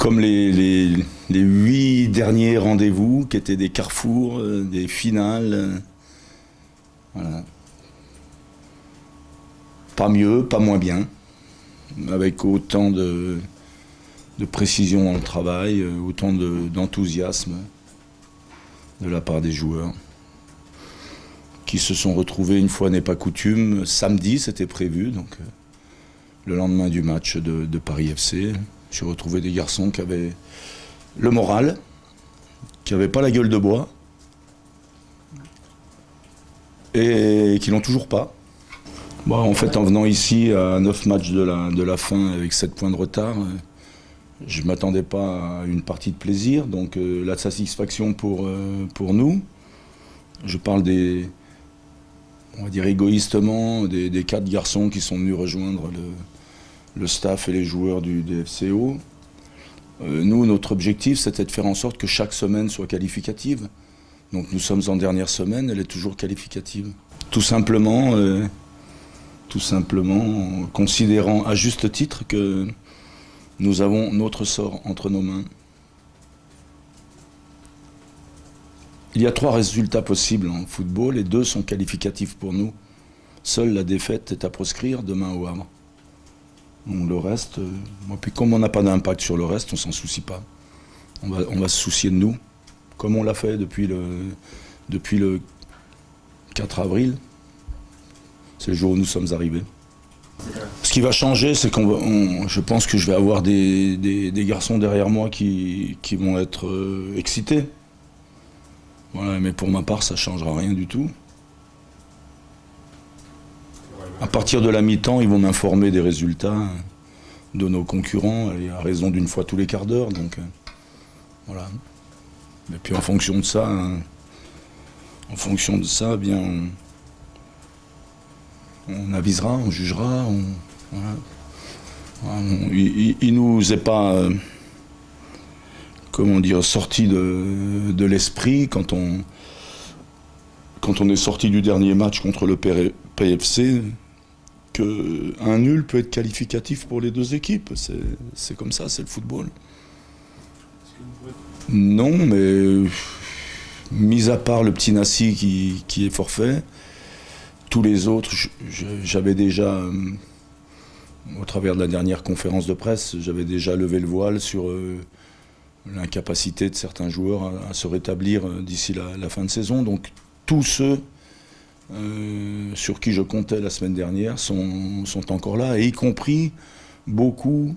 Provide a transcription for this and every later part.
Comme les 8 derniers rendez-vous qui étaient des carrefours, des finales. Voilà. Pas mieux, pas moins bien. Avec autant de précision dans le travail, autant d'enthousiasme de la part des joueurs. Qui se sont retrouvés, une fois n'est pas coutume, samedi, c'était prévu, donc le lendemain du match de Paris FC. J'ai retrouvé des garçons qui avaient le moral, qui n'avaient pas la gueule de bois, et qui l'ont toujours pas. Bon, en fait, en venant ici à 9 matchs de la fin avec 7 points de retard, je ne m'attendais pas à une partie de plaisir, donc la satisfaction pour nous. Je parle on va dire égoïstement, des 4 garçons qui sont venus rejoindre le staff et les joueurs du DFCO. Nous, notre objectif, c'était de faire en sorte que chaque semaine soit qualificative. Donc nous sommes en dernière semaine, elle est toujours qualificative. Tout simplement, considérant à juste titre que nous avons notre sort entre nos mains. Il y a 3 résultats possibles en football et 2 sont qualificatifs pour nous. Seule la défaite est à proscrire demain au Havre. Donc le reste, puis comme on n'a pas d'impact sur le reste, on s'en soucie pas. On va se soucier de nous, comme on l'a fait depuis le 4 avril. C'est le jour où nous sommes arrivés. Ce qui va changer, c'est je pense que je vais avoir des garçons derrière moi qui vont être excités. Voilà, mais pour ma part, ça ne changera rien du tout. À partir de la mi-temps, ils vont m'informer des résultats de nos concurrents, à raison d'une fois tous les quarts d'heure. Donc, voilà. Et puis en fonction de ça, bien, on avisera, on jugera. Voilà. Il nous est pas, sorti de l'esprit quand on est sorti du dernier match contre le PFC, qu'un nul peut être qualificatif pour les 2 équipes. C'est comme ça, c'est le football. Non, mais mis à part le petit Nassi qui est forfait, tous les autres, j'avais déjà, au travers de la dernière conférence de presse, j'avais déjà levé le voile sur l'incapacité de certains joueurs à se rétablir d'ici la fin de saison. Donc tous ceux sur qui je comptais la semaine dernière sont encore là, et y compris beaucoup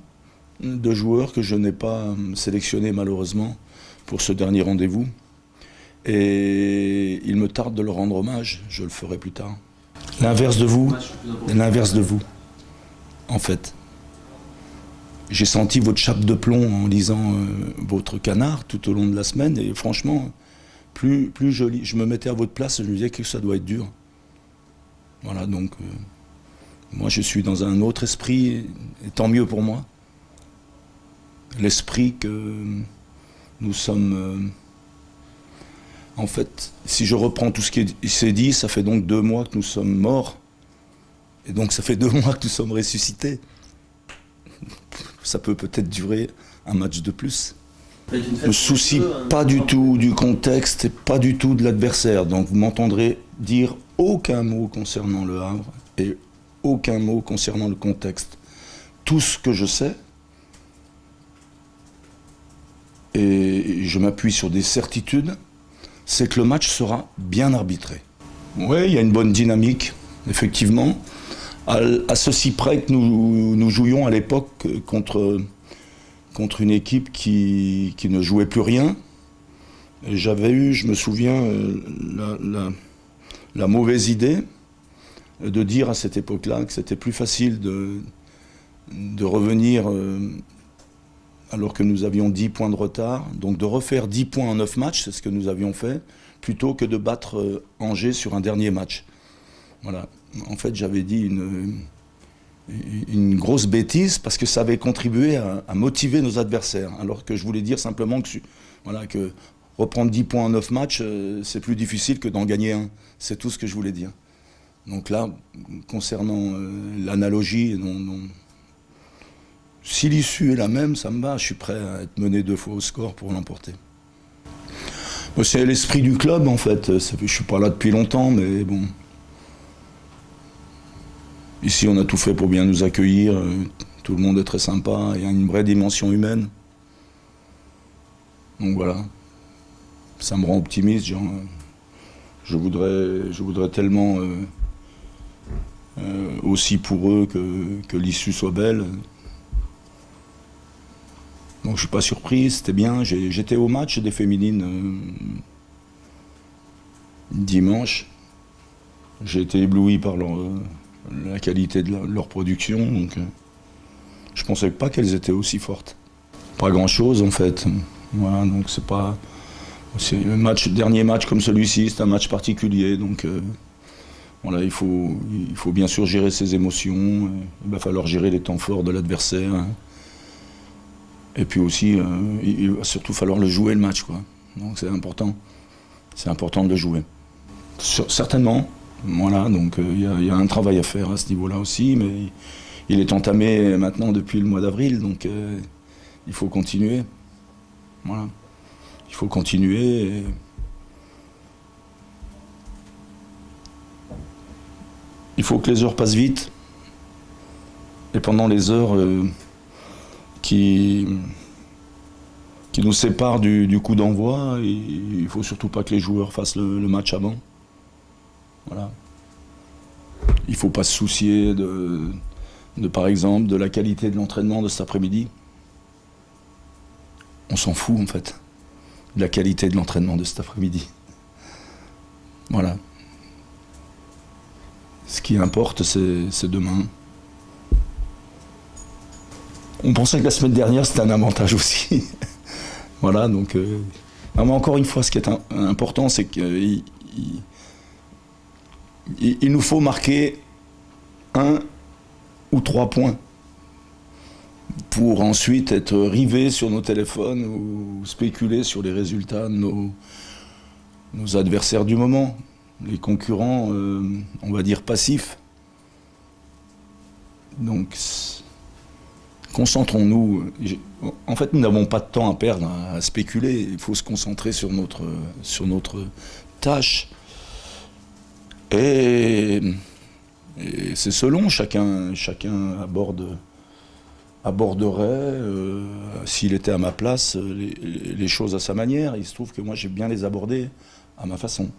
de joueurs que je n'ai pas sélectionnés malheureusement pour ce dernier rendez-vous. Et il me tarde de leur rendre hommage, je le ferai plus tard. L'inverse de vous, en fait. J'ai senti votre chape de plomb en lisant votre canard tout au long de la semaine, et franchement, plus je me mettais à votre place, je me disais que ça doit être dur. Voilà, donc moi je suis dans un autre esprit, et tant mieux pour moi. L'esprit que nous sommes... en fait, si je reprends tout ce qui s'est dit, ça fait donc 2 mois que nous sommes morts, et donc ça fait 2 mois que nous sommes ressuscités. Ça peut peut-être durer un match de plus. Je ne me soucie pas du tout du contexte et pas du tout de l'adversaire. Donc vous m'entendrez dire aucun mot concernant le Havre et aucun mot concernant le contexte. Tout ce que je sais, et je m'appuie sur des certitudes, c'est que le match sera bien arbitré. Oui, il y a une bonne dynamique, effectivement. À ceci près que nous jouions à l'époque contre une équipe qui ne jouait plus rien. J'avais eu, je me souviens, la mauvaise idée de dire à cette époque-là que c'était plus facile de revenir alors que nous avions 10 points de retard, donc de refaire 10 points en 9 matchs, c'est ce que nous avions fait, plutôt que de battre Angers sur un dernier match. Voilà. En fait, j'avais dit une grosse bêtise parce que ça avait contribué à motiver nos adversaires. Alors que je voulais dire simplement que reprendre 10 points en 9 matchs, c'est plus difficile que d'en gagner un. C'est tout ce que je voulais dire. Donc là, concernant l'analogie, Si l'issue est la même, ça me va. Je suis prêt à être mené 2 fois au score pour l'emporter. C'est l'esprit du club, en fait. Je ne suis pas là depuis longtemps, mais bon. Ici, on a tout fait pour bien nous accueillir. Tout le monde est très sympa. Il y a une vraie dimension humaine. Donc voilà. Ça me rend optimiste. Genre, je voudrais tellement aussi pour eux que l'issue soit belle. Donc je suis pas surpris, c'était bien. J'étais au match des féminines dimanche. J'ai été ébloui par la qualité de leur production. Donc je pensais pas qu'elles étaient aussi fortes. Pas grand chose en fait. Voilà, donc c'est pas. C'est le dernier match comme celui-ci, c'est un match particulier. Donc voilà, il faut bien sûr gérer ses émotions. Il va falloir gérer les temps forts de l'adversaire. Hein. Et puis aussi, il va surtout falloir le jouer le match, quoi. Donc c'est important. C'est important de le jouer. Certainement. Voilà, donc il y a un travail à faire à ce niveau-là aussi, mais il est entamé maintenant depuis le mois d'avril, donc il faut continuer. Voilà. Il faut continuer. Il faut que les heures passent vite. Et pendant les heures qui nous séparent du coup d'envoi, il ne faut surtout pas que les joueurs fassent le match avant. Voilà. Il ne faut pas se soucier par exemple, de la qualité de l'entraînement de cet après-midi. On s'en fout, en fait, de la qualité de l'entraînement de cet après-midi. Voilà. Ce qui importe, c'est demain. On pensait que la semaine dernière, c'était un avantage aussi. Voilà, donc... mais encore une fois, ce qui est important, c'est qu'il nous faut marquer 1 ou 3 points pour ensuite être rivés sur nos téléphones ou spéculer sur les résultats de nos adversaires du moment, les concurrents, on va dire, passifs. Donc, concentrons-nous. En fait, nous n'avons pas de temps à perdre, à spéculer. Il faut se concentrer sur notre tâche. Et c'est selon, chacun aborderait, s'il était à ma place, les choses à sa manière. Il se trouve que moi, j'ai bien les abordées à ma façon.